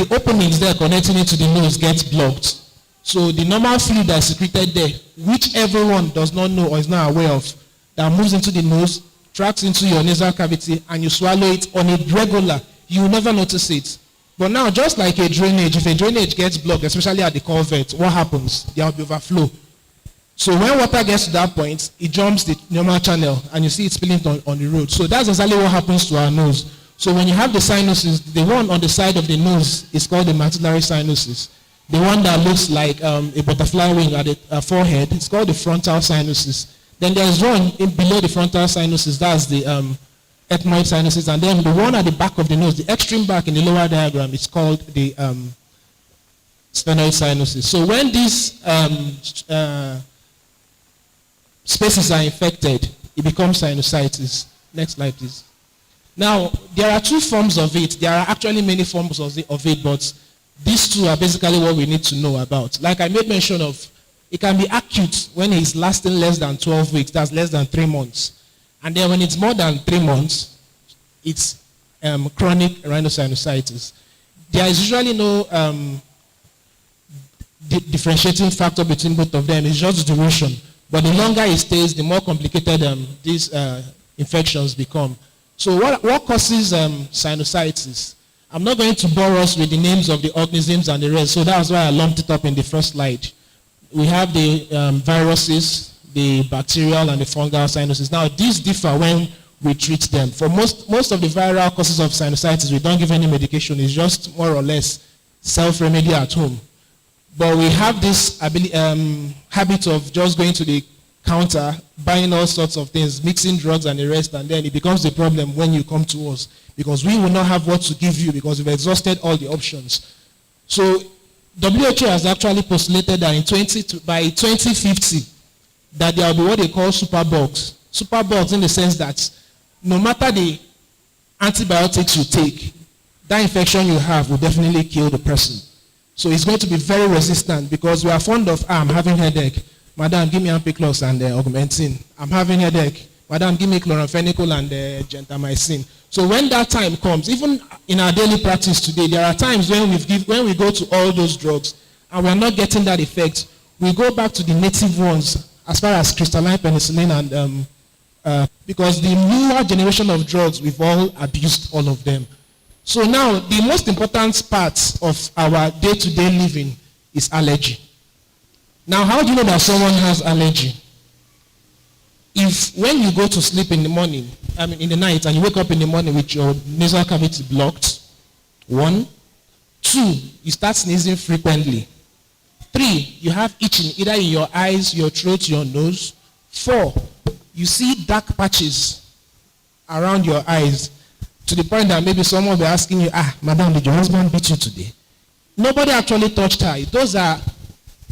the openings there connecting it to the nose gets blocked. So the normal fluid that is secreted there, which everyone does not know or is not aware of, that moves into the nose, tracks into your nasal cavity, and you swallow it on a regular, you will never notice it. But now, just like a drainage, if a drainage gets blocked, especially at the culvert, what happens? There will be overflow. So when water gets to that point, it jumps the normal channel, and you see it spilling on the road. So that's exactly what happens to our nose. So when you have the sinuses, the one on the side of the nose is called the maxillary sinuses. The one that looks like a butterfly wing at the forehead, it's called the frontal sinuses. Then there's one below the frontal sinuses, that's the ethmoid sinuses. And then the one at the back of the nose, the extreme back in the lower diagram, is called the sphenoid sinuses. So when these spaces are infected, it becomes sinusitis. Next slide, please. Now, there are two forms of it. There are actually many forms of it, but these two are basically what we need to know about. Like I made mention of, it can be acute when it's lasting less than 12 weeks, that's less than 3 months. And then when it's more than 3 months, it's chronic rhinosinusitis. There is usually no differentiating factor between both of them. It's just duration. But the longer it stays, the more complicated these infections become. So what causes sinusitis? I'm not going to bore us with the names of the organisms and the rest, so that's why I lumped it up in the first slide. We have the viruses, the bacterial and the fungal sinuses. Now, these differ when we treat them. For most of the viral causes of sinusitis, we don't give any medication. It's just more or less self-remedy at home. But we have this habit of just going to the counter, buying all sorts of things, mixing drugs and the rest, and then it becomes a problem when you come to us, because we will not have what to give you because we've exhausted all the options. So WHO has actually postulated that by 2050, that there will be what they call superbugs. Superbugs in the sense that no matter the antibiotics you take, that infection you have will definitely kill the person. So it's going to be very resistant, because we are fond of, I'm having headache. Madam, give me ampiclox and augmentin. I'm having headache. Madam, give me chloramphenicol and gentamicin. So when that time comes, even in our daily practice today, there are times when we go to all those drugs and we're not getting that effect, we go back to the native ones as far as crystalline penicillin and because the newer generation of drugs, we've all abused all of them. So now, the most important part of our day-to-day living is allergy. Now, how do you know that someone has allergy? If when you go to sleep in the morning, in the night, and you wake up in the morning with your nasal cavity blocked, 1. 2, you start sneezing frequently. 3, you have itching either in your eyes, your throat, your nose. 4, you see dark patches around your eyes, to the point that maybe someone will be asking you, madam, did your husband beat you today? Nobody actually touched her. Those are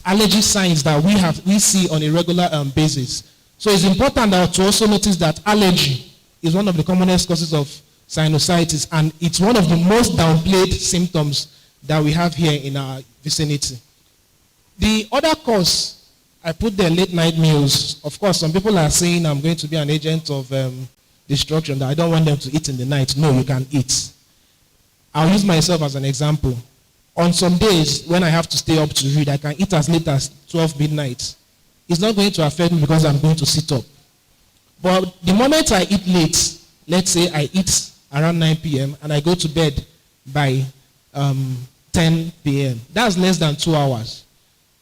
allergy signs that we see on a regular basis. So it's important to also notice that allergy is one of the commonest causes of sinusitis, and it's one of the most downplayed symptoms that we have here in our vicinity. The other cause, I put there late night meals. Of course, some people are saying I'm going to be an agent of destruction, that I don't want them to eat in the night. No, you can eat. I'll use myself as an example. On some days, when I have to stay up to read, I can eat as late as 12 midnight. It's not going to affect me because I'm going to sit up. But the moment I eat late, let's say I eat around 9 p.m. and I go to bed by 10 p.m., that's less than 2 hours.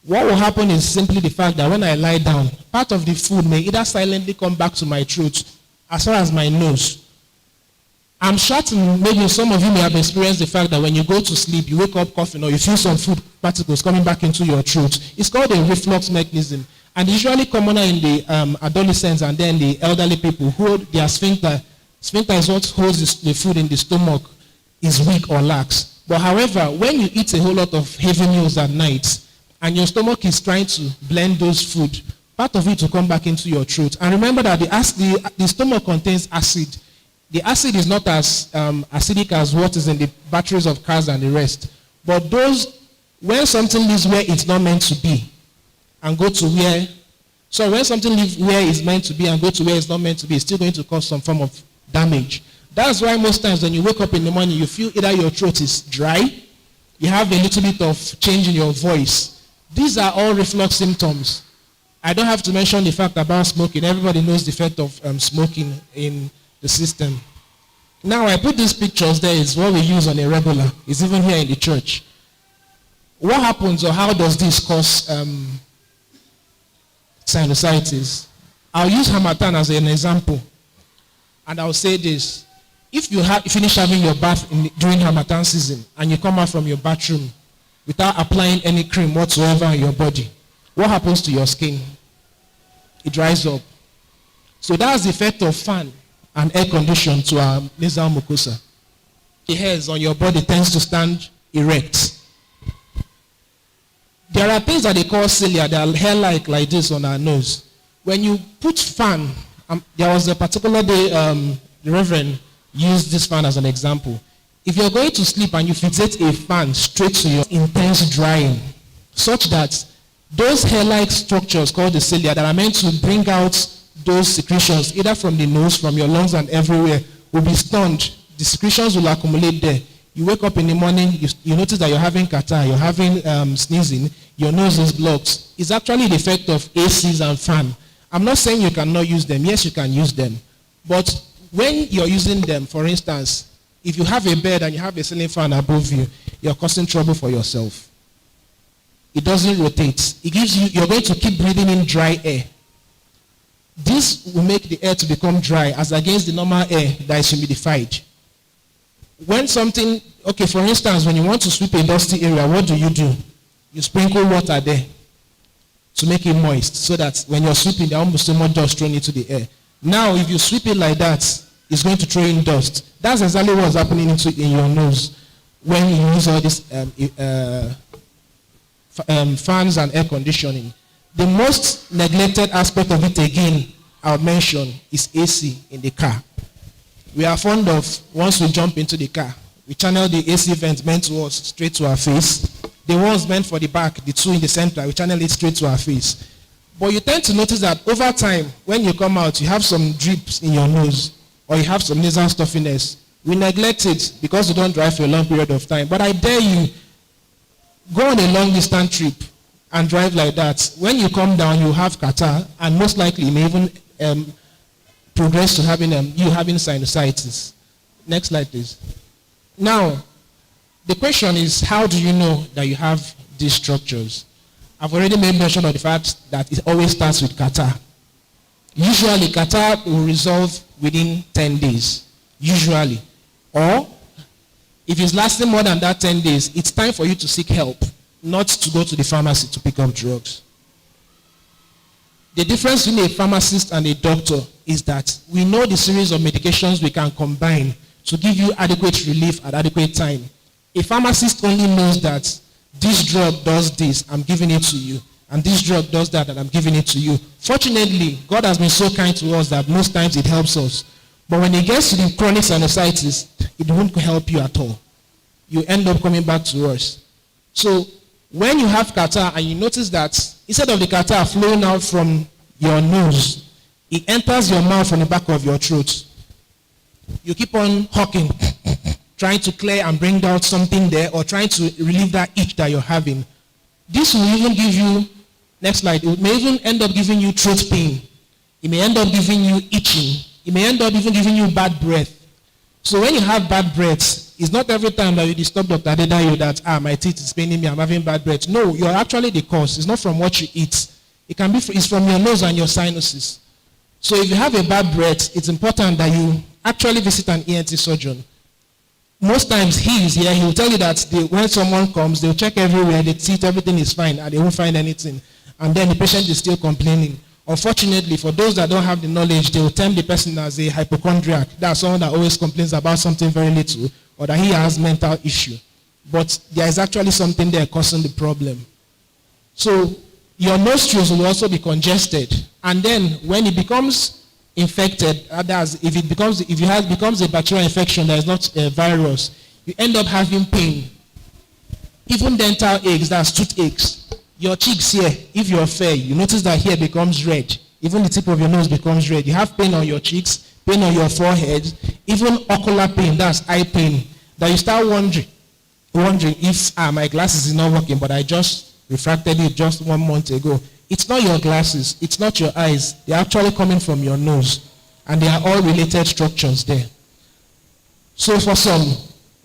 What will happen is simply the fact that when I lie down, part of the food may either silently come back to my throat as far as my nose. I'm certain maybe some of you may have experienced the fact that when you go to sleep, you wake up coughing or you feel some food particles coming back into your throat. It's called a reflux mechanism. And usually commoner in the adolescents and then the elderly people who their sphincter is what holds the food in the stomach, is weak or lax. But however, when you eat a whole lot of heavy meals at night and your stomach is trying to blend those food, part of it will come back into your throat. And remember that the stomach contains acid. The acid is not as acidic as what is in the batteries of cars and the rest. But when something leaves where it's not meant to be and go to when something leaves where it's meant to be and go to where it's not meant to be, it's still going to cause some form of damage. That's why most times when you wake up in the morning, you feel either your throat is dry, You have a little bit of change in your voice. These are all reflux symptoms. I don't have to mention the fact about smoking. Everybody knows the effect of smoking in the system. Now, I put these pictures there. It's what we use on a regular. It's even here in the church. What happens or how does this cause sinusitis? I'll use harmattan as an example. And I'll say this. If you finish having your bath during harmattan season and you come out from your bathroom without applying any cream whatsoever on your body, what happens to your skin? It dries up. So that's the effect of fan and air condition to our nasal mucosa. The hairs on your body tends to stand erect. There are things that they call cilia, they are hair-like like this on our nose. When you put fan, there was a particular day the Reverend used this fan as an example. If you're going to sleep and you fixate a fan straight to your intense drying, such that those hair-like structures called the cilia that are meant to bring out those secretions, either from the nose, from your lungs and everywhere, will be stunned. The secretions will accumulate there. You wake up in the morning, you notice that you're having catarrh, you're having sneezing, your nose is blocked. It's actually the effect of ACs and fan. I'm not saying you cannot use them. Yes, you can use them. But when you're using them, for instance, if you have a bed and you have a ceiling fan above you, you're causing trouble for yourself. It doesn't rotate. It gives you, you're going to keep breathing in dry air. This will make the air to become dry as against the normal air that is humidified. When something, okay, for instance, when you want to sweep a dusty area, what do? You sprinkle water there to make it moist so that when you're sweeping, there almost so much dust thrown into the air. Now, if you sweep it like that, it's going to throw in dust. That's exactly what's happening in your nose when you use all these fans and air conditioning. The most neglected aspect of it, again, I'll mention, is AC in the car. We are fond of, once we jump into the car, we channel the AC vents meant to us straight to our face. The ones meant for the back, the two in the center, we channel it straight to our face. But you tend to notice that over time, when you come out, you have some drips in your nose, or you have some nasal stuffiness. We neglect it because we don't drive for a long period of time. But I dare you, go on a long distance trip and drive like that. When you come down, you have catarrh, and most likely you may even progress to having sinusitis. Next slide, please. Now, the question is, how do you know that you have these structures? I've already made mention of the fact that it always starts with catarrh. Usually, catarrh will resolve within 10 days. Usually. Or, if it's lasting more than that 10 days, it's time for you to seek help, not to go to the pharmacy to pick up drugs. The difference between a pharmacist and a doctor is that we know the series of medications we can combine to give you adequate relief at adequate time. A pharmacist only knows that this drug does this, I'm giving it to you, and this drug does that, and I'm giving it to you. Fortunately, God has been so kind to us that most times it helps us. But when it gets to the chronic sinusitis, it won't help you at all. You end up coming back to us. So, when you have catarrh and you notice that instead of the catarrh flowing out from your nose, it enters your mouth from the back of your throat. You keep on hawking, trying to clear and bring out something there, or trying to relieve that itch that you're having. This will even give you, next slide, it may even end up giving you throat pain. It may end up giving you itching. It may end up even giving you bad breath. So when you have bad breath, it's not every time that you disturb Dr. Adedayo that, my teeth is paining me, I'm having bad breath. No, you're actually the cause. It's not from what you eat. It can be, it's from your nose and your sinuses. So if you have a bad breath, it's important that you actually visit an ENT surgeon. Most times he is here, he will tell you that when someone comes, they'll check everywhere, they see everything is fine, and they won't find anything. And then the patient is still complaining. Unfortunately, for those that don't have the knowledge, they will term the person as a hypochondriac. That's someone that always complains about something very little, or that he has mental issue. But there is actually something there causing the problem. So your nostrils will also be congested. And then when it becomes infected, if it becomes a bacterial infection that is not a virus, you end up having pain. Even dental aches, that's toothaches. Your cheeks here, if you're fair, you notice that here becomes red. Even the tip of your nose becomes red. You have pain on your cheeks, pain on your forehead, even ocular pain, that's eye pain, that you start wondering, wondering if my glasses is not working, but I just refracted it just 1 month ago. It's not your glasses, it's not your eyes. They're actually coming from your nose. And they are all related structures there. So for some,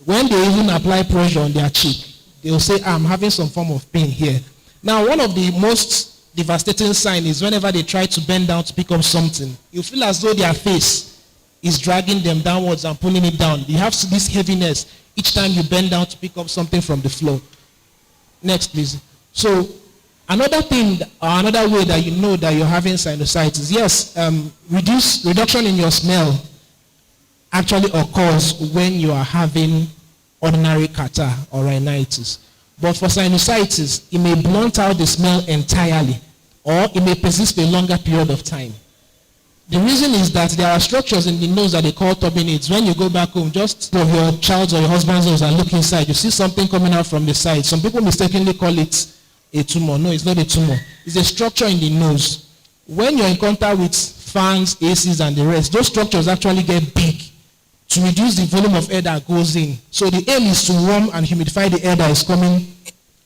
when they even apply pressure on their cheek, they'll say, I'm having some form of pain here. Now, one of the most devastating signs is whenever they try to bend down to pick up something, you feel as though their face is dragging them downwards and pulling it down. You have this heaviness each time you bend down to pick up something from the floor. Next, please. So, another thing, or another way that you know that you're having sinusitis, yes, reduction in your smell actually occurs when you are having ordinary catarrh or rhinitis. But for sinusitis, it may blunt out the smell entirely, or it may persist for a longer period of time. The reason is that there are structures in the nose that they call turbinates. When you go back home, just for your child's or your husband's nose and look inside, you see something coming out from the side. Some people mistakenly call it a tumor. No, it's not a tumor. It's a structure in the nose. When you're in contact with fans, ACs, and the rest, those structures actually get big to reduce the volume of air that goes in. So the aim is to warm and humidify the air that is coming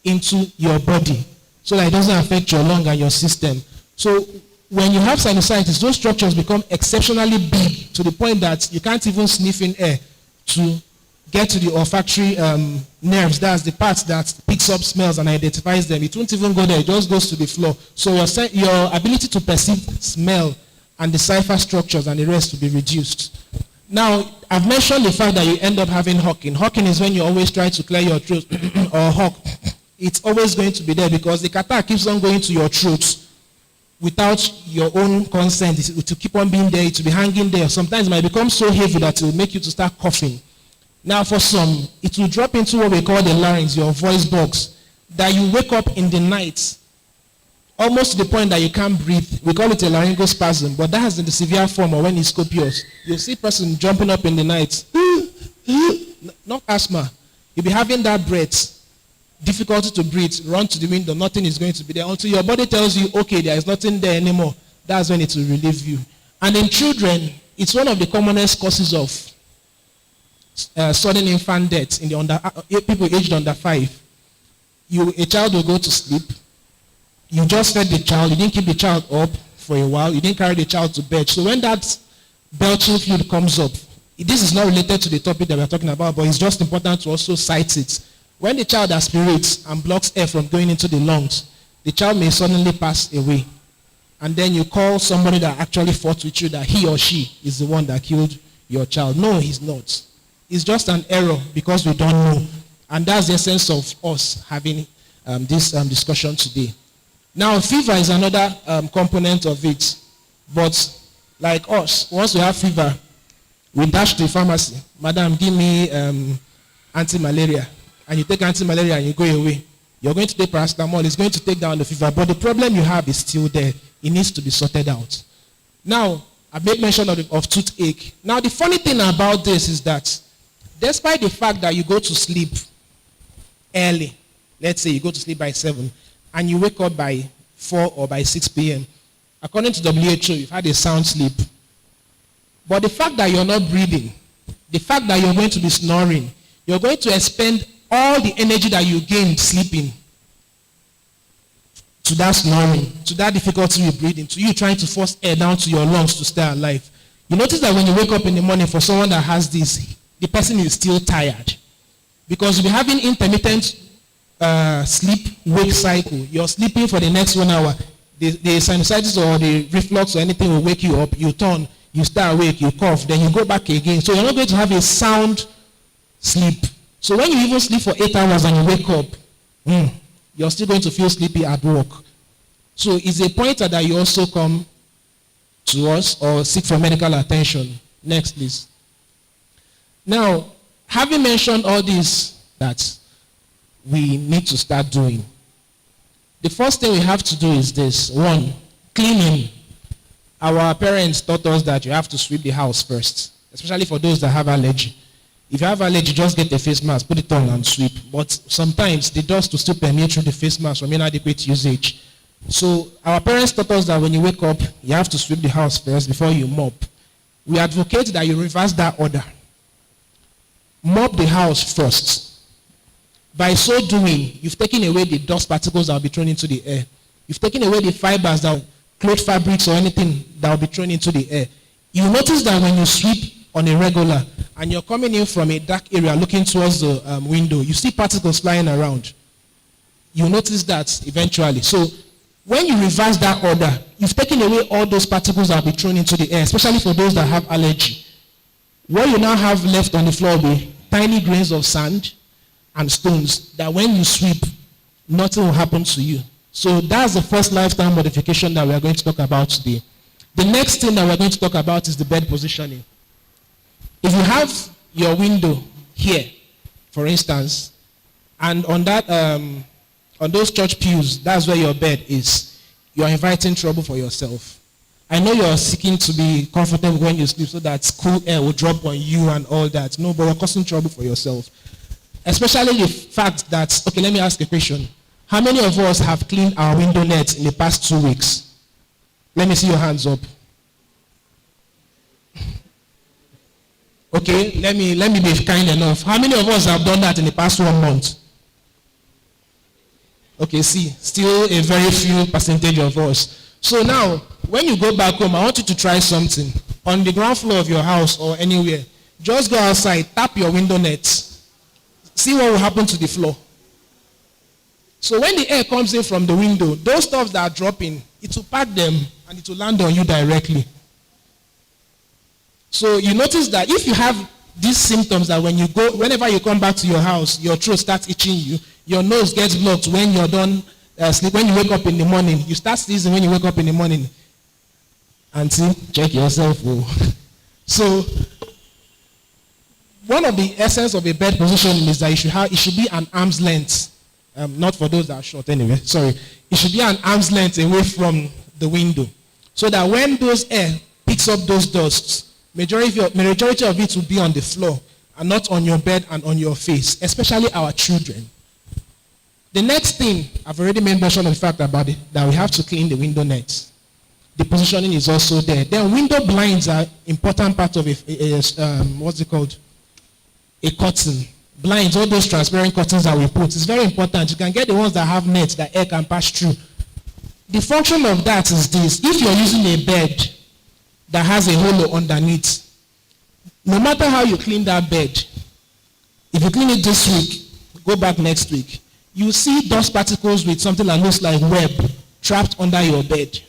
into your body so that it doesn't affect your lung and your system. So when you have sinusitis, those structures become exceptionally big to the point that you can't even sniff in air to get to the olfactory nerves. That's the part that picks up smells and identifies them. It won't even go there. It just goes to the floor. So your ability to perceive smell and decipher structures and the rest will be reduced. Now, I've mentioned the fact that you end up having hawking. Hawking is when you always try to clear your throat or hawk. It's always going to be there because the catarrh keeps on going to your throat without your own consent. It will keep on being there. It will be hanging there. Sometimes it might become so heavy that it will make you to start coughing. Now, for some, it will drop into what we call the larynx, your voice box, that you wake up in the night almost to the point that you can't breathe. We call it a laryngospasm, but that has in the severe form or when it's copious. You'll see a person jumping up in the night. Not asthma. You'll be having that breath, difficulty to breathe, run to the window, nothing is going to be there until your body tells you, okay, there is nothing there anymore. That's when it will relieve you. And in children, it's one of the commonest causes of sudden infant death in the people aged under 5. A child will go to sleep. You just fed the child. You didn't keep the child up for a while. You didn't carry the child to bed. So when that belching fluid comes up, this is not related to the topic that we're talking about, but it's just important to also cite it. When the child aspirates and blocks air from going into the lungs, the child may suddenly pass away. And then you call somebody that actually fought with you that he or she is the one that killed your child. No, he's not. It's just an error because we don't know. And that's the essence of us having this discussion today. Now, fever is another component of it. But like us, once we have fever, we dash to the pharmacy. Madam, give me anti-malaria. And you take anti-malaria and you go away. You're going to take paracetamol. It's going to take down the fever. But the problem you have is still there. It needs to be sorted out. Now, I made mention of toothache. Now, the funny thing about this is that despite the fact that you go to sleep early, let's say you go to sleep by 7, and you wake up by 4 or by 6 p.m., according to WHO, you've had a sound sleep. But the fact that you're not breathing, the fact that you're going to be snoring, you're going to expend all the energy that you gained sleeping to that snoring, to that difficulty with breathing, to you trying to force air down to your lungs to stay alive. You notice that when you wake up in the morning, for someone that has this, the person is still tired. Because you'll be having intermittent sleep-wake cycle. You're sleeping for the next 1 hour. The sinusitis or the reflux or anything will wake you up. You turn, you stay awake, you cough, then you go back again. So you're not going to have a sound sleep. So when you even sleep for 8 hours and you wake up, you're still going to feel sleepy at work. So it's a pointer that you also come to us or seek for medical attention. Next, please. Now, having mentioned all this that we need to start doing, the first thing we have to do is this. 1, cleaning. Our parents taught us that you have to sweep the house first, especially for those that have allergy. If you have allergy, just get a face mask, put it on and sweep. But sometimes the dust will still permeate through the face mask from inadequate usage. So our parents taught us that when you wake up, you have to sweep the house first before you mop. We advocate that you reverse that order. Mop the house first. By so doing, you've taken away the dust particles that will be thrown into the air. You've taken away the fibers that cloth fabrics or anything that will be thrown into the air. You notice that when you sweep on a regular and you're coming in from a dark area looking towards the window, you see particles flying around. You notice that eventually. So when you reverse that order, you've taken away all those particles that will be thrown into the air, especially for those that have allergy. What you now have left on the floor will be tiny grains of sand and stones that when you sweep, nothing will happen to you. So that's the first lifestyle modification that we are going to talk about today. The next thing that we're going to talk about is the bed positioning. If you have your window here, for instance, and on that, on those church pews, that's where your bed is, you're inviting trouble for yourself. I know you're seeking to be comfortable when you sleep so that cool air will drop on you and all that. No, but you're causing trouble for yourself. Especially the fact that, okay, let me ask a question. How many of us have cleaned our window nets in the past 2 weeks? Let me see your hands up. Okay, let me be kind enough. How many of us have done that in the past 1 month? Okay, see, still a very few percentage of us. So now, when you go back home, I want you to try something. On the ground floor of your house or anywhere, just go outside, tap your window nets. See what will happen to the floor. So when the air comes in from the window, those stuffs that are dropping, it will pack them and it will land on you directly. So you notice that if you have these symptoms that whenever you come back to your house, your throat starts itching you, your nose gets blocked when you're done sleep, when you wake up in the morning, you start sneezing when you wake up in the morning. Auntie, check yourself. Oh. So one of the essence of a bed position is that it should be an arm's length. Not for those that are short anyway, sorry. It should be an arm's length away from the window. So that when those air picks up those dusts, majority of it will be on the floor and not on your bed and on your face, especially our children. The next thing, I've already made mention of the fact about it, that we have to clean the window nets. The positioning is also there. Then window blinds are important part of what's it called? A curtain. Blinds, all those transparent curtains that we put, it's very important. You can get the ones that have nets that air can pass through. The function of that is this. If you're using a bed that has a hollow underneath, no matter how you clean that bed, if you clean it this week, go back next week, you see dust particles with something that looks like web trapped under your bed.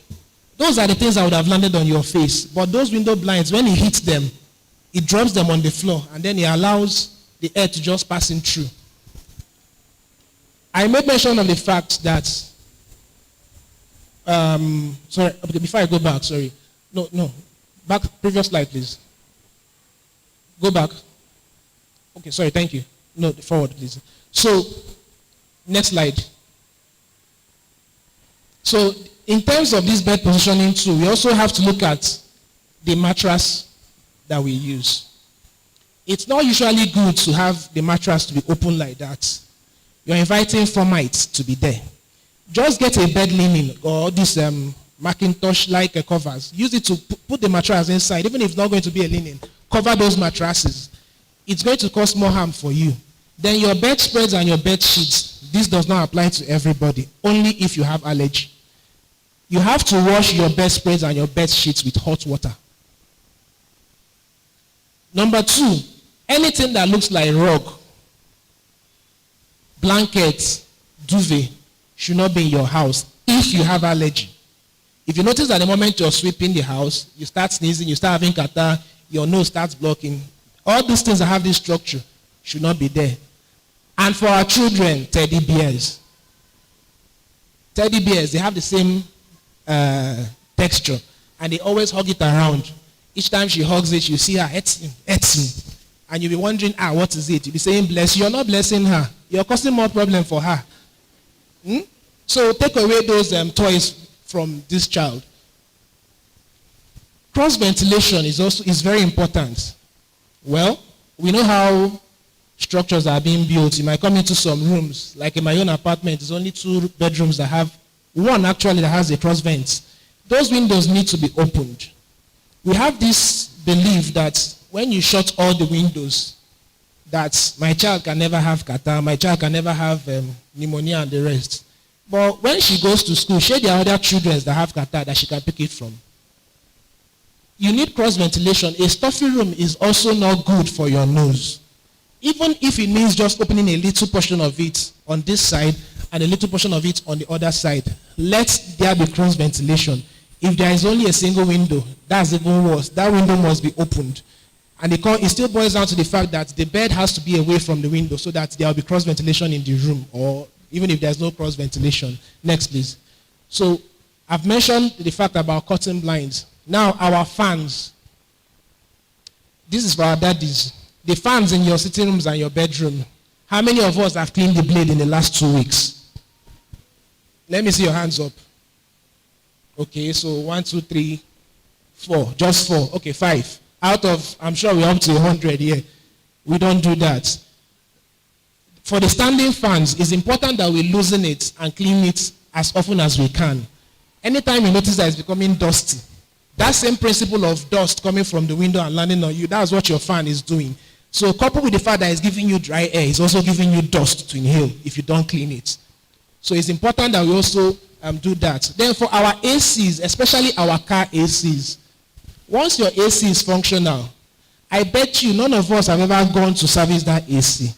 Those are the things that would have landed on your face. But those window blinds, when it hits them, it drops them on the floor, and then it allows the air to just pass in through. I made mention of the fact that, sorry, before I go back, sorry. No, back, previous slide, please. Go back. Okay, sorry, thank you. No, forward, please. So, next slide. So, in terms of this bed positioning too, we also have to look at the mattress that we use. It's not usually good to have the mattress to be open like that. You're inviting termites to be there. Just get a bed linen or this Macintosh-like covers. Use it to put the mattress inside, even if it's not going to be a linen. Cover those mattresses. It's going to cause more harm for you. Then your bedspreads and your bed sheets, this does not apply to everybody, only if you have allergy. You have to wash your bedspreads and your bed sheets with hot water. Number 2, anything that looks like rug, blankets, duvet should not be in your house if you have allergy. If you notice that the moment you're sweeping the house, you start sneezing, you start having catarrh, your nose starts blocking, all these things that have this structure should not be there. And for our children, teddy bears. Teddy bears, they have the same texture, and they always hug it around. Each time she hugs it, you see her eating. And you'll be wondering, what is it? You'll be saying, bless you. You're not blessing her. You're causing more problem for her. So take away those toys from this child. Cross ventilation is very important. Well, we know how structures are being built. You might come into some rooms, like in my own apartment, there's only 2 bedrooms that have, one actually that has a cross vent. Those windows need to be opened. We have this belief that when you shut all the windows, that my child can never have catarrh, my child can never have pneumonia and the rest. But when she goes to school, there are other children that have catarrh that she can pick it from. You need cross ventilation. A stuffy room is also not good for your nose. Even if it means just opening a little portion of it on this side and a little portion of it on the other side, let there be cross ventilation. If there is only a single window, that's even worse. That window must be opened. And it still boils down to the fact that the bed has to be away from the window so that there will be cross ventilation in the room, or even if there's no cross ventilation. Next, please. So I've mentioned the fact about curtain blinds. Now, our fans. This is for our daddies. The fans in your sitting rooms and your bedroom. How many of us have cleaned the blade in the last 2 weeks? Let me see your hands up. Okay, so 1, 2, 3, 4. Just 4. Okay, 5. Out of, I'm sure we're up to 100 here. We don't do that. For the standing fans, it's important that we loosen it and clean it as often as we can. Anytime you notice that it's becoming dusty, that same principle of dust coming from the window and landing on you, that's what your fan is doing. So coupled with the fact that it's giving you dry air, it's also giving you dust to inhale if you don't clean it. So it's important that we also do that. Then for our ACs, especially our car ACs, once your AC is functional, I bet you none of us have ever gone to service that AC.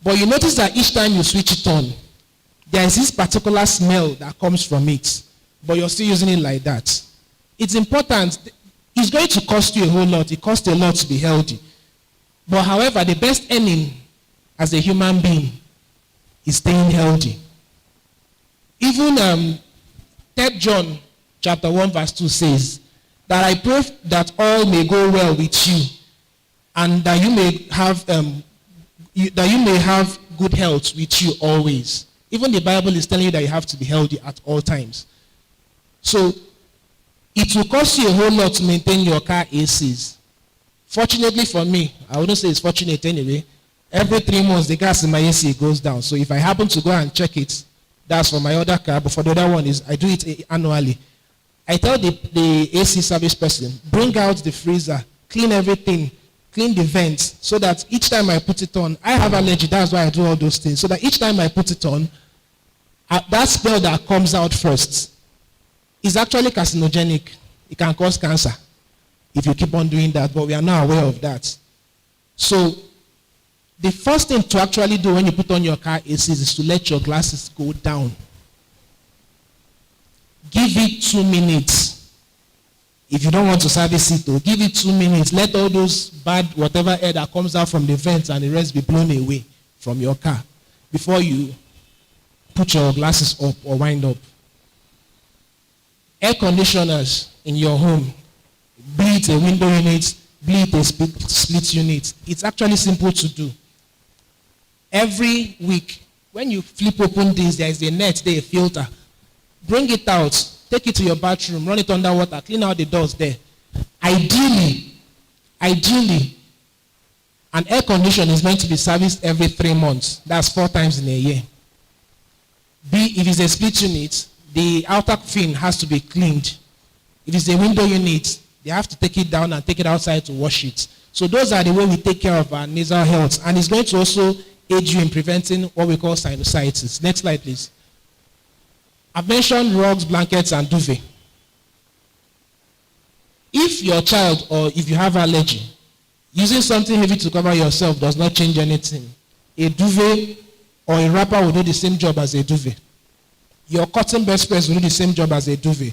But you notice that each time you switch it on, there is this particular smell that comes from it, but you're still using it like that. It's important. It's going to cost you a whole lot. It costs a lot to be healthy. But however, the best earning as a human being is staying healthy. Even 3 John chapter 1 verse 2 says that I pray that all may go well with you and that you may have good health with you always. Even the Bible is telling you that you have to be healthy at all times. So it will cost you a whole lot to maintain your car ACs. Fortunately for me, I wouldn't say it's fortunate anyway, every 3 months the gas in my AC goes down. So if I happen to go and check it, that's for my other car, but for the other one I do it annually. I tell the AC service person, bring out the freezer, clean everything, clean the vents, so that each time I put it on, I have allergy, that's why I do all those things, so that each time I put it on, that smell that comes out first is actually carcinogenic. It can cause cancer if you keep on doing that, but we are not aware of that. So the first thing to actually do when you put on your car ACs is to let your glasses go down. Give it 2 minutes. If you don't want to service it, give it 2 minutes. Let all those bad whatever air that comes out from the vents and the rest be blown away from your car before you put your glasses up or wind up. Air conditioners in your home, be it a window unit, be it a split unit, it's actually simple to do. Every week, when you flip open this, there is a net there, a filter. Bring it out, take it to your bathroom, run it under water, clean out the doors there. Ideally, an air conditioner is meant to be serviced every 3 months. That's 4 times in a year. If it's a split unit, the outer fin has to be cleaned. If it's a window unit, they have to take it down and take it outside to wash it. So those are the way we take care of our nasal health. And it's going to also aid you in preventing what we call sinusitis. Next slide, please. I've mentioned rugs, blankets, and duvet. If your child or if you have allergy, using something heavy to cover yourself does not change anything. A duvet or a wrapper will do the same job as a duvet. Your cotton bedspreads will do the same job as a duvet.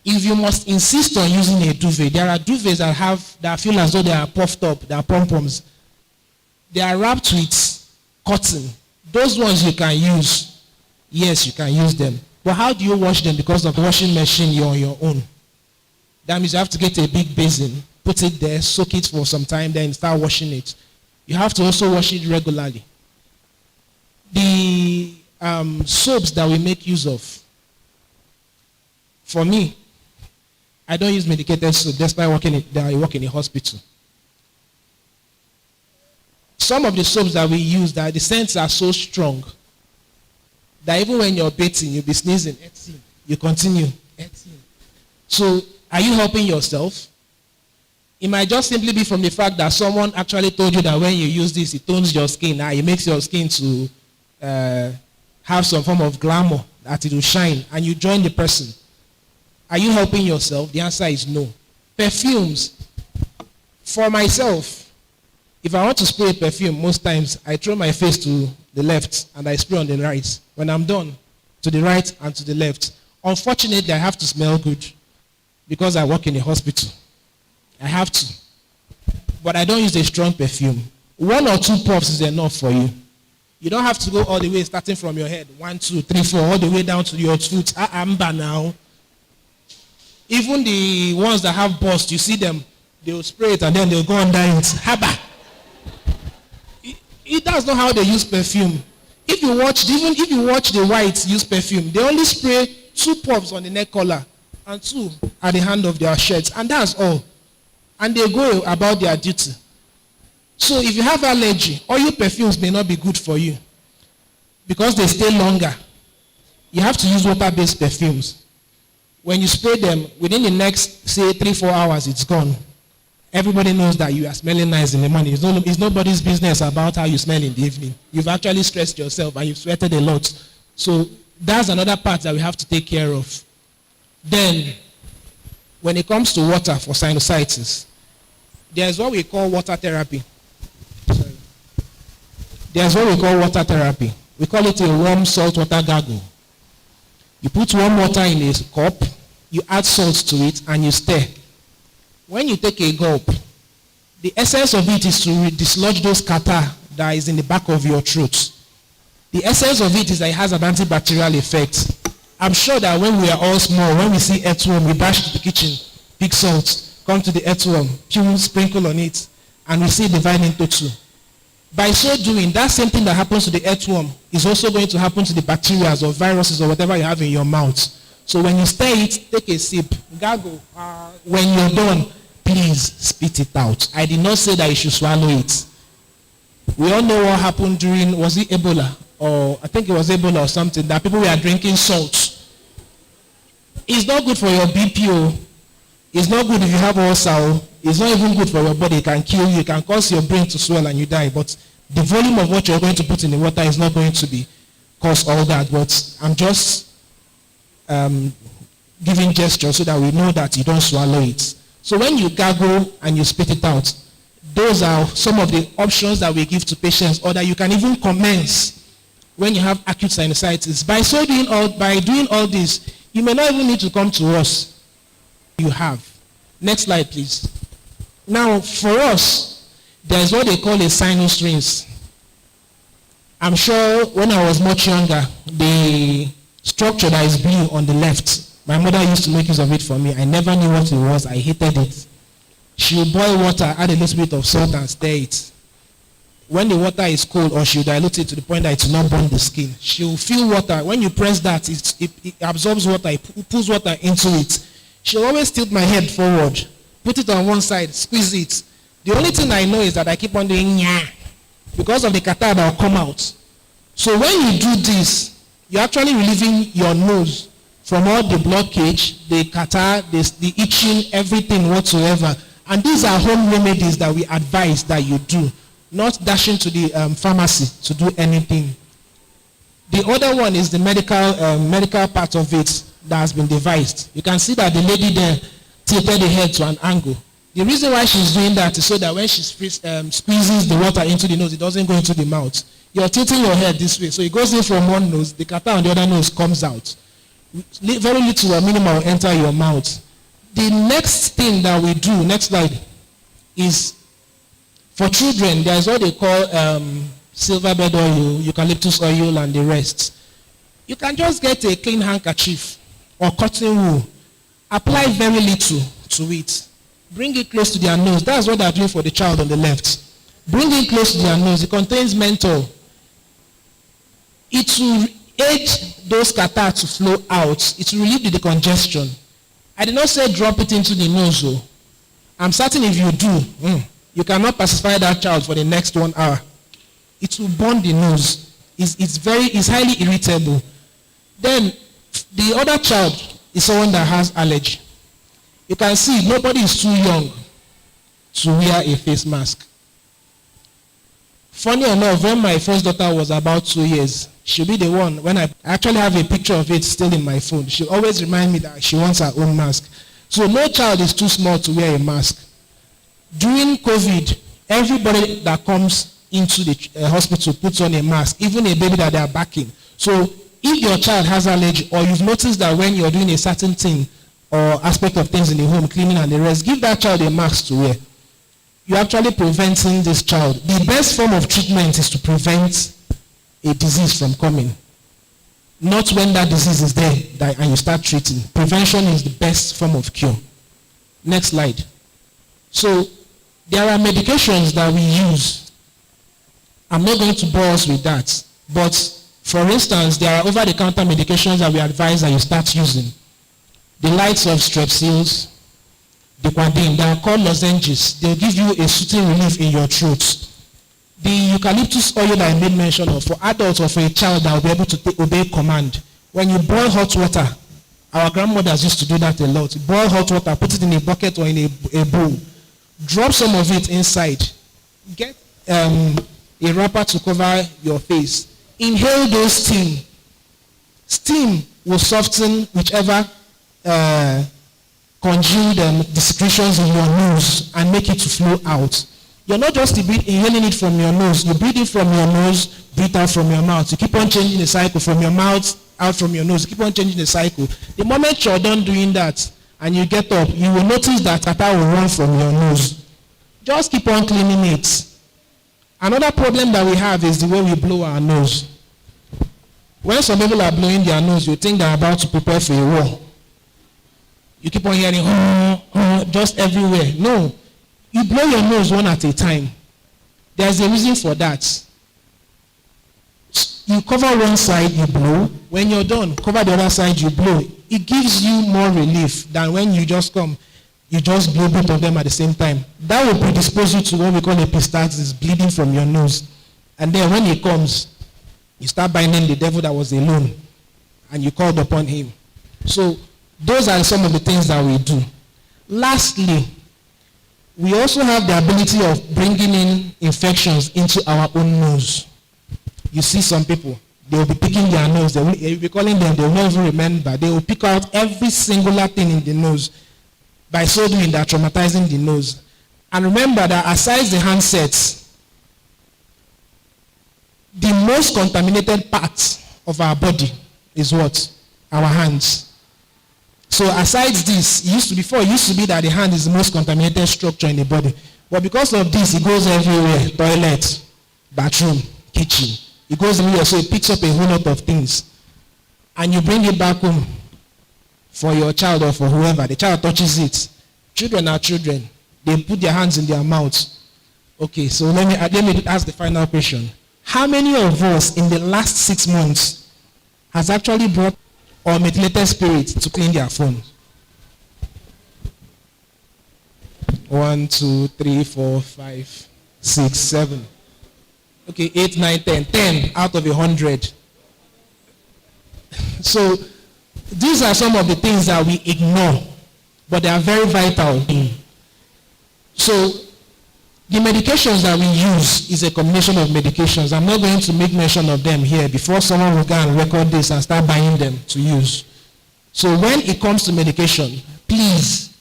If you must insist on using a duvet, there are duvets that feel as though they are puffed up, they are pom-poms. They are wrapped with cotton. Those ones you can use. Yes, you can use them. But how do you wash them? Because of the washing machine, you're on your own. That means you have to get a big basin, put it there, soak it for some time, then start washing it. You have to also wash it regularly. The soaps that we make use of, for me, I don't use medicated soap despite I work in a hospital. Some of the soaps that we use, the scents are so strong that even when you're bathing, you'll be sneezing, you continue. So, are you helping yourself? It might just simply be from the fact that someone actually told you that when you use this, it tones your skin. It makes your skin to have some form of glamour, that it will shine, and you join the person. Are you helping yourself? The answer is no. Perfumes. For myself, if I want to spray a perfume, most times I throw my face to the left and I spray on the right. When I'm done, to the right and to the left. Unfortunately, I have to smell good because I work in a hospital. I have to. But I don't use a strong perfume. 1 or 2 puffs is enough for you. You don't have to go all the way starting from your head. 1, 2, 3, 4, all the way down to your foot. Amber now. Even the ones that have bust, you see them, they'll spray it and then they'll go under it. Haba. That's not how they use perfume. Even if you watch the whites use perfume, they only spray 2 puffs on the neck collar and 2 at the hand of their shirts. And that's all. And they go about their duty. So if you have allergy, oil perfumes may not be good for you because they stay longer. You have to use water-based perfumes. When you spray them, within the next, say, 3-4 hours, it's gone. Everybody knows that you are smelling nice in the morning. It's nobody's business about how you smell in the evening. You've actually stressed yourself and you've sweated a lot. So that's another part that we have to take care of. Then, when it comes to water for sinusitis, there's what we call water therapy. There's what we call water therapy. We call it a warm salt water gargle. You put warm water in a cup, you add salt to it, and you stir. When you take a gulp, the essence of it is to dislodge those catarrh that is in the back of your throat. The essence of it is that it has an antibacterial effect. I'm sure that when we are all small, when we see earthworm, we dash to the kitchen, pick salt, come to the earthworm, sprinkle on it, and we see it divide into 2. By so doing, that same thing that happens to the earthworm is also going to happen to the bacteria or viruses or whatever you have in your mouth. So when you stir it, take a sip, gargle. When you're done, please spit it out. I did not say that you should swallow it. We all know what happened during, was it Ebola? Or I think it was Ebola or something, that people were drinking salt. It's not good for your BPO. It's not good if you have ulcer. It's not even good for your body. It can kill you. It can cause your brain to swell and you die. But the volume of what you're going to put in the water is not going to cause all that. But I'm just giving gesture so that we know that you don't swallow it. So when you gargle and you spit it out, those are some of the options that we give to patients, or that you can even commence when you have acute sinusitis. By doing all this, you may not even need to come to us. You have. Next slide, please. Now, for us, there's what they call a sinus rinse. I'm sure when I was much younger, the structure that is blue on the left, my mother used to make use of it for me. I never knew what it was. I hated it. She would boil water, add a little bit of salt and stir it. When the water is cold, or she'll dilute it to the point that it will not burn the skin. She'll feel water. When you press that, it absorbs water. It pulls water into it. She'll always tilt my head forward, put it on one side, squeeze it. The only thing I know is that I keep on doing nya because of the catarrh that will come out. So when you do this, you're actually relieving your nose from all the blockage, the catarrh, the itching, everything whatsoever. And these are home remedies that we advise that you do, not dashing to the pharmacy to do anything. The other one is the medical part of it that has been devised. You can see that the lady there tilted the head to an angle. The reason why she's doing that is so that when she squeezes the water into the nose, it doesn't go into the mouth. You're tilting your head this way, so it goes in from one nose, the catarrh on the other nose comes out. Very little or minimal will enter your mouth. The next thing that we do, next slide, is for children, there's what they call silver bed oil, eucalyptus oil, and the rest. You can just get a clean handkerchief or cotton wool, apply very little to it, bring it close to their nose. That's what they're doing for the child on the left. Bring it close to their nose. It contains menthol. It will aid those catarrh to flow out. It will relieve the congestion. I did not say drop it into the nose. Though. I'm certain if you do, you cannot pacify that child for the next 1 hour. It will burn the nose. It's highly irritable. Then the other child is someone that has allergy. You can see nobody is too young. to wear a face mask. Funny enough, when my first daughter was about 2 years, she'll be the one, when I actually have a picture of it still in my phone, she'll always remind me that she wants her own mask. So no child is too small to wear a mask. During COVID, everybody that comes into the hospital puts on a mask, even a baby that they are backing. So if your child has allergy, or you've noticed that when you're doing a certain thing or aspect of things in the home, cleaning and the rest, give that child a mask to wear. You're actually preventing this child. The best form of treatment is to prevent a disease from coming. Not when that disease is there and you start treating. Prevention is the best form of cure. Next slide. So there are medications that we use. I'm not going to bore us with that. But for instance, there are over-the-counter medications that we advise that you start using. The likes of strepsils, the Quadin, they are called lozenges. They'll give you a soothing relief in your throat. The eucalyptus oil that I made mention of, for adults or for a child that will be able to obey command. When you boil hot water, our grandmothers used to do that a lot. Boil hot water, put it in a bucket or in a bowl. Drop some of it inside. Get a wrapper to cover your face. Inhale those steam. Steam will soften whichever congealed the secretions in your nose and make it to flow out. You're not just inhaling it from your nose. You breathe it from your nose, breathe out from your mouth. You keep on changing the cycle from your mouth, out from your nose. You keep on changing the cycle. The moment you're done doing that and you get up, you will notice that catarrh will run from your nose. Just keep on cleaning it. Another problem that we have is the way we blow our nose. When some people are blowing their nose, you think they're about to prepare for a war. You keep on hearing, just everywhere. No. You blow your nose one at a time. There's a reason for that. You cover one side, you blow. When you're done, cover the other side, you blow. It gives you more relief than when you just come, you just blow both of them at the same time. That will predispose you to what we call epistaxis, bleeding from your nose. And then when it comes, you start binding the devil that was alone, and you called upon him. So those are some of the things that we do. Lastly, we also have the ability of bringing in infections into our own nose. You see some people, they will be picking their nose. You'll be calling them, they will not even remember. They will pick out every singular thing in the nose. By so doing, they're traumatizing the nose. And remember that aside the handsets, the most contaminated part of our body is what? Our hands. So aside this, it used to be that the hand is the most contaminated structure in the body. But because of this, it goes everywhere. Toilet, bathroom, kitchen. It goes everywhere, so it picks up a whole lot of things. And you bring it back home for your child or for whoever. The child touches it. Children are children. They put their hands in their mouths. Okay, so let me ask the final question. How many of us in the last 6 months has actually brought or methylated spirit to clean their phone? 1, 2, 3, 4, 5, 6, 7. Okay, 8, 9, 10. 10 out of 100. So these are some of the things that we ignore, but they are very vital. So the medications that we use is a combination of medications. I'm not going to make mention of them here before someone will go and record this and start buying them to use. So when it comes to medication, please,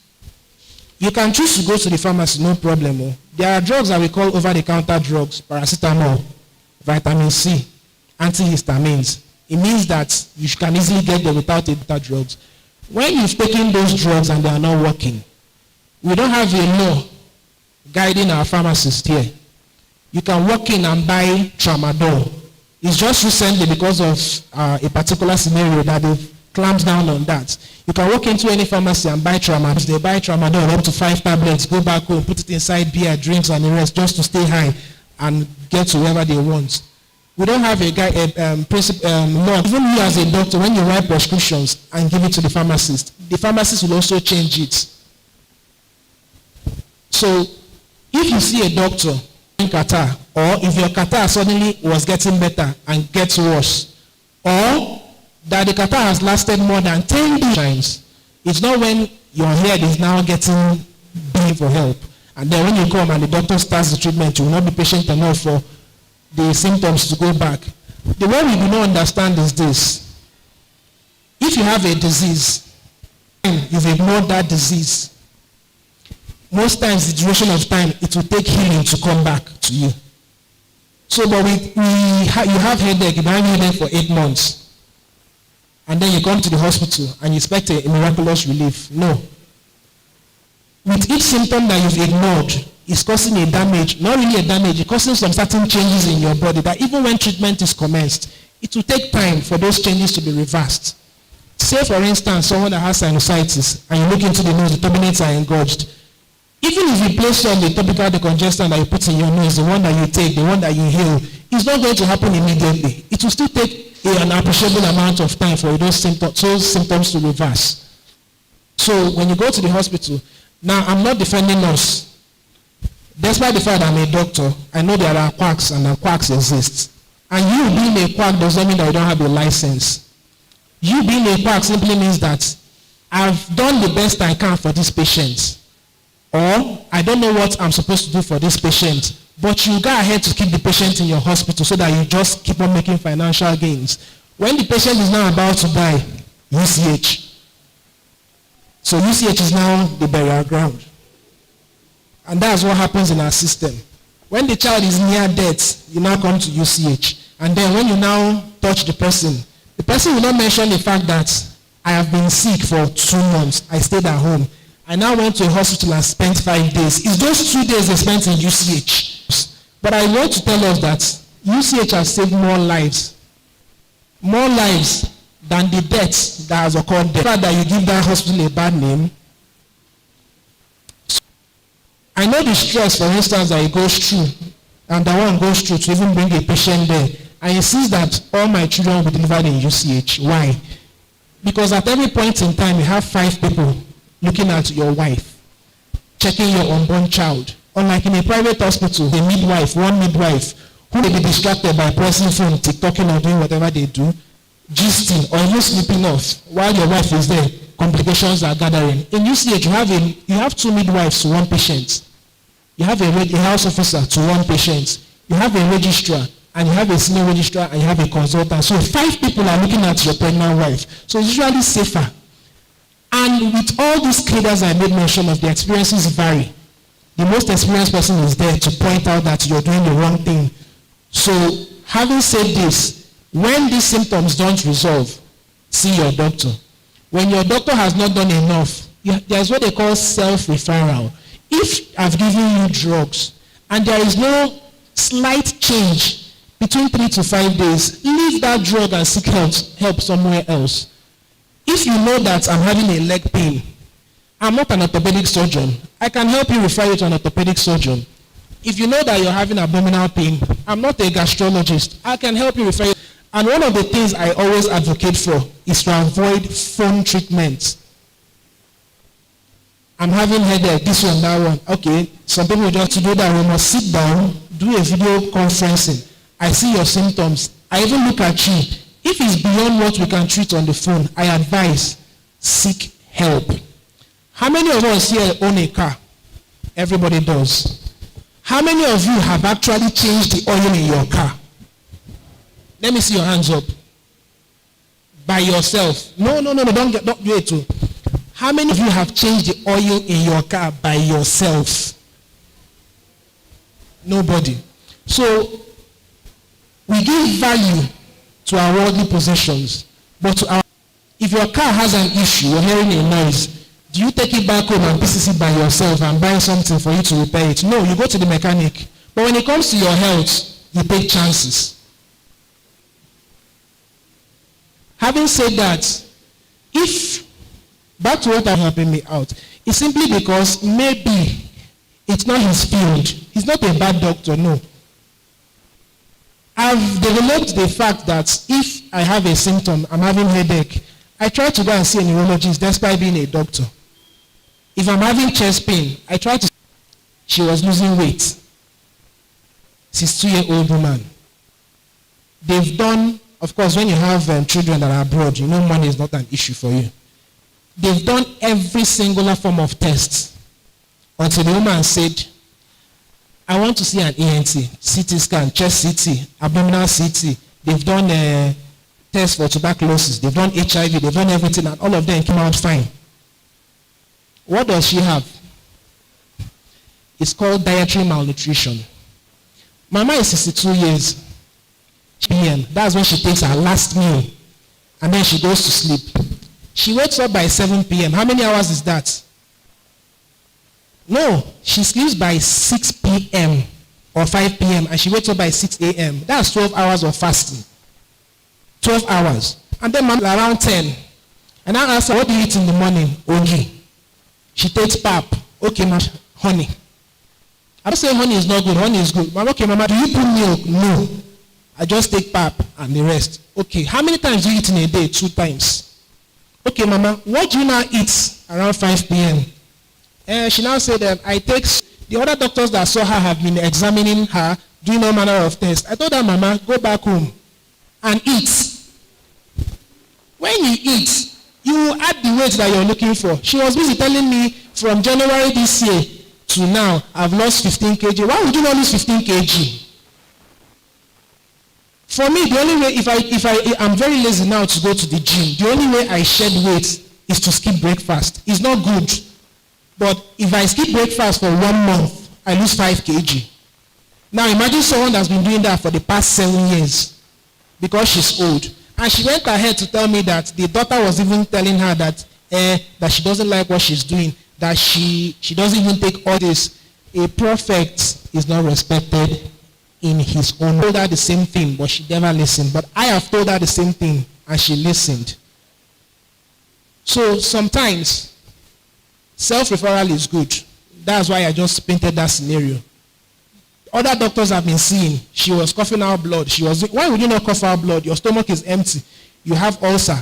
you can choose to go to the pharmacy, no problem. There are drugs that we call over-the-counter drugs, paracetamol, vitamin C, antihistamines. It means that you can easily get them without other drugs. When you've taken those drugs and they are not working, we don't have a law guiding our pharmacists here. You can walk in and buy tramadol. It's just recently because of a particular scenario that they've clamped down on that. You can walk into any pharmacy and buy tramadol. They buy tramadol up to 5 tablets, go back home, put it inside beer, drinks and the rest just to stay high and get to wherever they want. We don't have a law. Even you as a doctor, when you write prescriptions and give it to the pharmacist will also change it. So if you see a doctor in catarrh, or if your catarrh suddenly was getting better and gets worse, or that the catarrh has lasted more than 10 times, it's not when your head is now getting big for help. And then when you come and the doctor starts the treatment, you will not be patient enough for the symptoms to go back. The way we do not understand is this. If you have a disease, and you've ignored that disease, most times the duration of time, it will take healing to come back to you. So, but you have headache, you've been having headache for 8 months. And then you come to the hospital and you expect a miraculous relief. No. With each symptom that you've ignored, it's causing a damage. Not really a damage, it's causing some certain changes in your body that even when treatment is commenced, it will take time for those changes to be reversed. Say, for instance, someone that has sinusitis, and you look into the nose, the turbinates are engorged. Even if you place on the topical decongestant that you put in your nose, the one that you take, the one that you inhale, it's not going to happen immediately. It will still take an appreciable amount of time for those symptoms to reverse. So when you go to the hospital, now I'm not defending us. Despite the fact that I'm a doctor, I know there are quacks and quacks exist. And you being a quack doesn't mean that you don't have a license. You being a quack simply means that I've done the best I can for this patient. Or I don't know what I'm supposed to do for this patient, but you go ahead to keep the patient in your hospital so that you just keep on making financial gains. When the patient is now about to die, UCH. So UCH is now the burial ground. And that's what happens in our system. When the child is near death, you now come to UCH. And then when you now touch the person will not mention the fact that I have been sick for 2 months. I stayed at home. I now went to a hospital and spent 5 days. It's those 2 days they spent in UCH. But I want to tell us that UCH has saved more lives than the deaths that has occurred there. The fact that you give that hospital a bad name. I know the stress, for instance, that it goes through, and that one goes through to even bring a patient there. I insist that all my children will be delivered in UCH. Why? Because at every point in time, you have 5 people looking at your wife, checking your unborn child. Unlike in a private hospital, one midwife, who may be distracted by pressing phone, TikToking or doing whatever they do, gisting or even sleeping off while your wife is there, complications are gathering. In UCH, you have 2 midwives to 1 patient. You have a house officer to 1 patient. You have a registrar, and you have a senior registrar, and you have a consultant. So 5 people are looking at your pregnant wife. So it's usually safer. And with all these cadres I made mention of, the experiences vary. The most experienced person is there to point out that you're doing the wrong thing. So having said this, when these symptoms don't resolve, see your doctor. When your doctor has not done enough, there's what they call self-referral. If I've given you drugs and there is no slight change between 3 to 5 days, leave that drug and seek help somewhere else. If you know that I'm having a leg pain, I'm not an orthopedic surgeon. I can help you refer you to an orthopedic surgeon. If you know that you're having abdominal pain, I'm not a gastrologist. I can help you refer you. And one of the things I always advocate for is to avoid phone treatment. I'm having headache, this one, that one. Okay, some people just to do that, we must sit down, do a video conferencing. I see your symptoms. I even look at you. If it's beyond what we can treat on the phone, I advise, seek help. How many of us here own a car? Everybody does. How many of you have actually changed the oil in your car? Let me see your hands up. By yourself. No, don't do it too. How many of you have changed the oil in your car by yourself? Nobody. So, we give value to our worldly possessions, but if your car has an issue, you're hearing a noise, do you take it back home and pieces it by yourself and buy something for you to repair it? No, you go to the mechanic. But when it comes to your health, you take chances. Having said that, back to what I'm helping me out, it's simply because maybe it's not his field. He's not a bad doctor, no. I've developed the fact that if I have a symptom, I'm having headache, I try to go and see a neurologist despite being a doctor. If I'm having chest pain, I try to. She was losing weight. She's a 2-year-old woman. They've done, of course, when you have children that are abroad, you know money is not an issue for you. They've done every singular form of test. until the woman said, I want to see an ENT, CT scan, chest CT, abdominal CT. They've done tests for tuberculosis, they've done HIV, they've done everything, and all of them came out fine. What does she have? It's called dietary malnutrition. Mama is 62 years. PM. That's when she takes her last meal. And then she goes to sleep. She wakes up by 7 p.m. How many hours is that? No, she sleeps by 6 p.m. or 5 p.m. and she wakes up by 6 a.m. That's 12 hours of fasting. 12 hours. And then mom around 10. And I ask her, what do you eat in the morning? Only. She takes pap. Okay, ma, honey. I don't say honey is not good. Honey is good. Mama, okay, mama, do you put milk? No. I just take pap and the rest. Okay, how many times do you eat in a day? 2 times. Okay, mama, what do you now eat around 5 p.m.? She now said that I take, the other doctors that saw her have been examining her, doing all manner of tests. I told her, mama, go back home and eat. When you eat, you add the weight that you're looking for. She was busy telling me from January this year to now, I've lost 15 kg. Why would you not lose 15 kg? For me, the only way, if I'm very lazy now to go to the gym, the only way I shed weight is to skip breakfast. It's not good. But if I skip breakfast for 1 month, I lose 5 kg. Now imagine someone that's been doing that for the past 7 years because she's old. And she went ahead to tell me that the daughter was even telling her that she doesn't like what she's doing, that she doesn't even take all this. A prophet is not respected in his own. I told her the same thing, but she never listened. But I have told her the same thing, and she listened. So sometimes, self-referral is good. That's why I just painted that scenario. Other doctors have been seeing, she was coughing out blood. Why would you not cough out blood? Your stomach is empty. You have ulcer.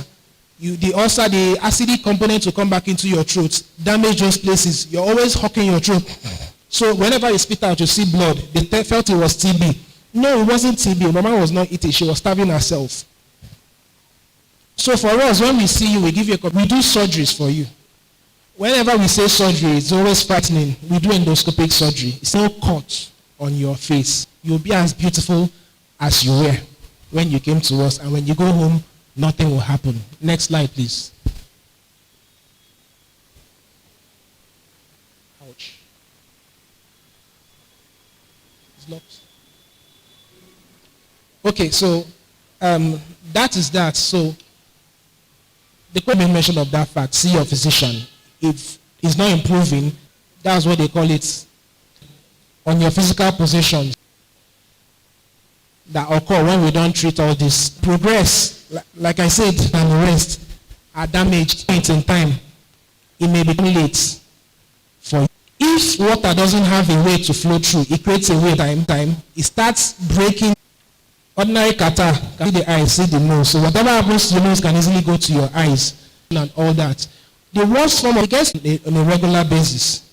The ulcer, the acidic component will come back into your throat, damage those places. You're always hawking your throat. So whenever you spit out, you see blood. They felt it was TB. No, it wasn't TB. Mama was not eating. She was starving herself. So for us, when we see you, we give you we do surgeries for you. Whenever we say surgery, it's always frightening. We do endoscopic surgery. It's no cut on your face. You'll be as beautiful as you were when you came to us. And when you go home, nothing will happen. Next slide, please. Ouch. It's locked. Okay, so that is that. So the quick mention of that fact, see your physician. If it's not improving, that's what they call it. On your physical positions that occur when we don't treat all this. Progress, like I said, and the rest are damaged points in time. It may be too late for you. If water doesn't have a way to flow through, it creates a way time. It starts breaking. Ordinary catarrh, can see the eyes, see the nose. So whatever happens to the nose can easily go to your eyes and all that. The worst form of it gets on a regular basis.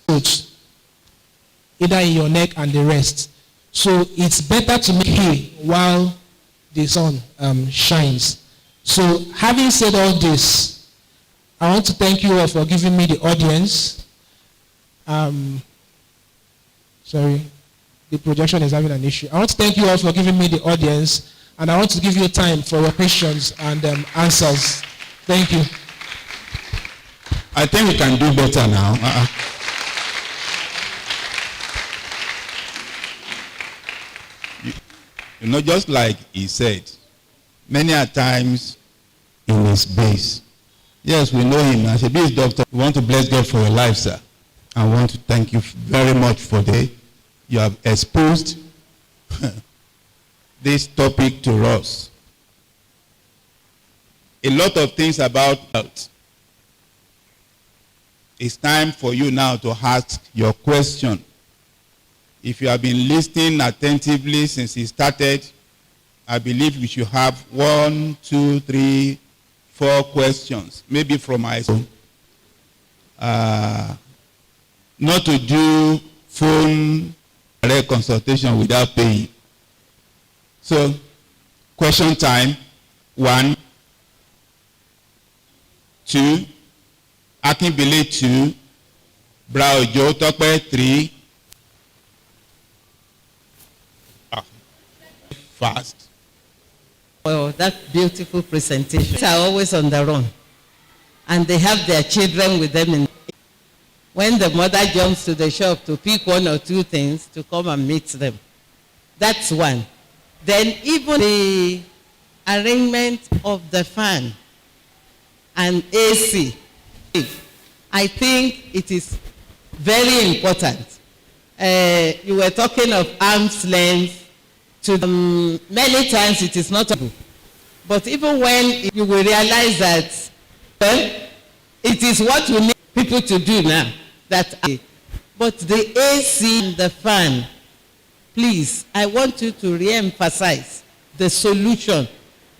Either in your neck and the rest. So it's better to make hay while the sun shines. So having said all this, I want to thank you all for giving me the audience. Sorry, the projection is having an issue. I want to thank you all for giving me the audience, and I want to give you time for your questions and answers. Thank you. I think we can do better now. You know, just like he said, many a times in his base. Yes, we know him as a base doctor. We want to bless God for your life, sir. I want to thank you very much for the you have exposed this topic to us. A lot of things about health. It's time for you now to ask your question. If you have been listening attentively since it started, I believe we should have 1, 2, 3, 4 questions, maybe from my own. Not to do phone consultation without paying. So, question time, 1, 2, Akinbele 2, Ojo Tope 3. Fast. For that beautiful presentation. They are always on the run. And they have their children with them. When the mother jumps to the shop to pick one or two things to come and meet them. That's one. Then even the arrangement of the fan and AC. I think it is very important. You were talking of arm's length. Many times it is not possible. But even when you will realize that it is what we need people to do now. But the AC and the fan, please, I want you to re-emphasize the solution,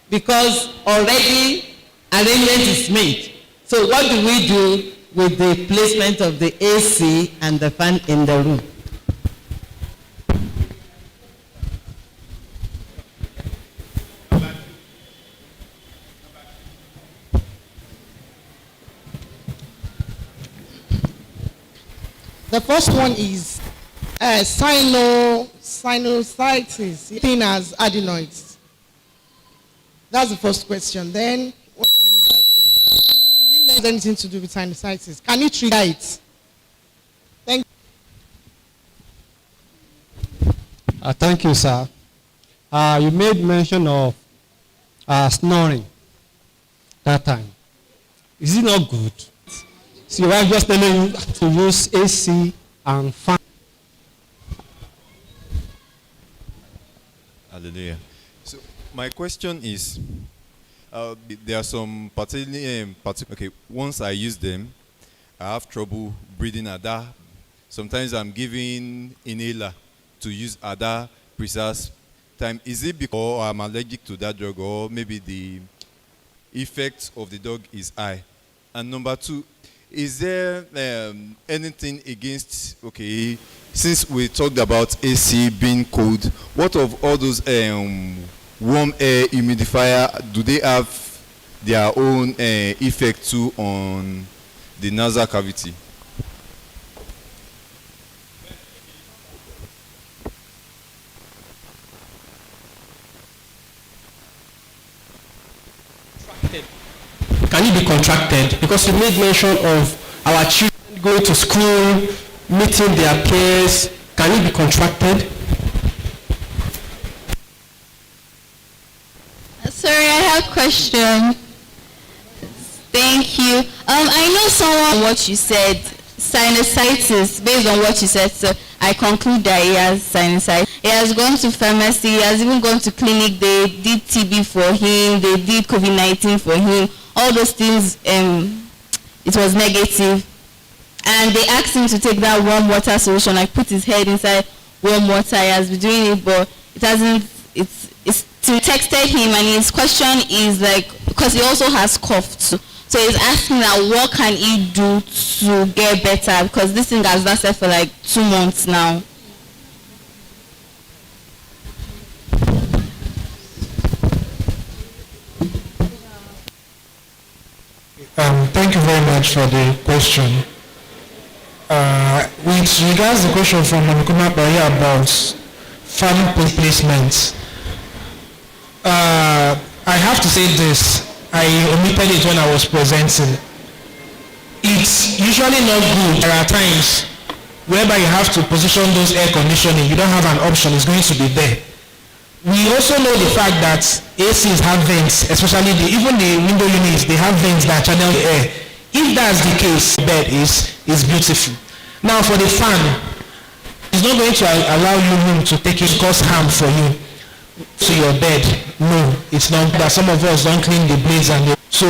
because already arrangement is made. So what do we do with the placement of the AC and the fan in the room? The first one is sinusitis, seen as adenoids. That's the first question. Then, what sinusitis? You didn't mention anything to do with sinusitis. Can you trigger it? Thank you. Thank you, sir. You made mention of snoring that time. Is it not good? So your wife just telling you to use AC and fan. Hallelujah. So my question is, there are some particularly, okay, once I use them, I have trouble breathing Ada. Sometimes I'm giving inhaler to use Ada precise time. Is it because I'm allergic to that drug, or maybe the effect of the dog is high? And number two, is there anything against, okay, since we talked about AC being cold, what of all those warm air humidifier, do they have their own effect too on the nasal cavity? Can it be contracted? Because you made mention of our children going to school, meeting their peers. Can it be contracted? Sorry, I have a question. Thank you. I know someone, what you said, sinusitis, based on what you said, so I conclude that he has sinusitis. He has gone to pharmacy, he has even gone to clinic, they did TB for him, they did COVID-19 for him. All those things, it was negative. And they asked him to take that warm water solution, like put his head inside warm water. He has been doing it, but it hasn't, it's texted him, and his question is like, because he also has cough too. So he's asking that what can he do to get better, because this thing has lasted for like 2 months now. Thank you very much for the question. With regards to the question from Mamikuma Baya about fan placement, I have to say this. I omitted it when I was presenting. It's usually not good. There are times whereby you have to position those air conditioning. You don't have an option. It's going to be there. We also know the fact that ACs have vents, especially even the window units, they have vents that channel the air. If that's the case, the bed is beautiful. Now for the fan, it's not going to allow you room to take it, cause harm for you to your bed. No, it's not that. Some of us don't clean the blades so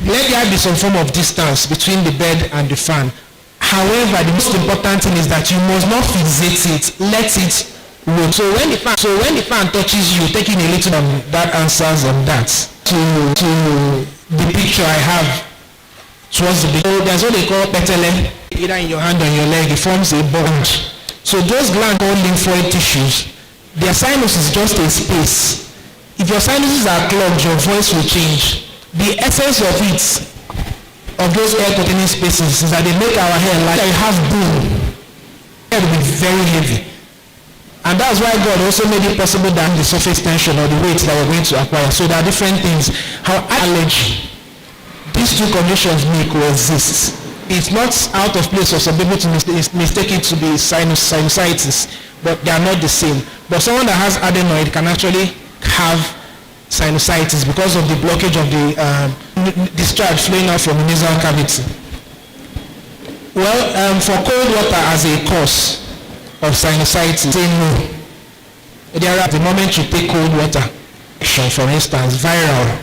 let there be some form of distance between the bed and the fan. However, the most important thing is that you must not fixate it. Let it roll. So when the fan touches you, taking a little that answers on that. To the picture I have towards the bed. So there's what they call petele, either in your hand or your leg. It forms a bond. So those glands called lymphoid tissues, their sinus is just a space. If your sinuses are clogged, your voice will change. The essence of it of those air-containing spaces is that they make our hair like you have boom. It will be very heavy. And that's why God also made it possible that the surface tension or the weight that we're going to acquire. So there are different things. How allergy, these two conditions may coexist. It's not out of place for some people to mistake it to be sinusitis, but they are not the same. But someone that has adenoid can actually have sinusitis because of the blockage of the discharge flowing out from the nasal cavity. Well, for cold water as a cause of sinusitis, say no. There are the moment you take cold water, for instance, viral,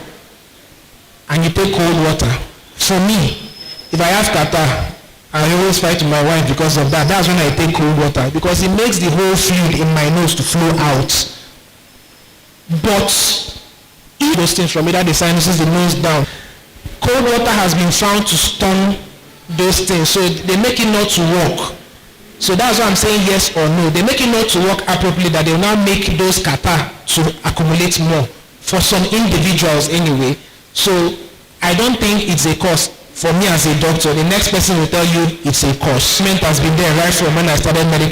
and you take cold water. For me, if I have catarrh, I always fight with my wife because of that. That's when I take cold water because it makes the whole fluid in my nose to flow out. But if those things from either the sinuses, the nose down, cold water has been found to stun those things, so they make it not to work. So that's why I'm saying yes or no. They make it not to work appropriately, that they will now make those catarrh to accumulate more for some individuals anyway. So I don't think it's a cause. For me as a doctor, the next person will tell you it's a cause. Treatment has been there right from when I started medical.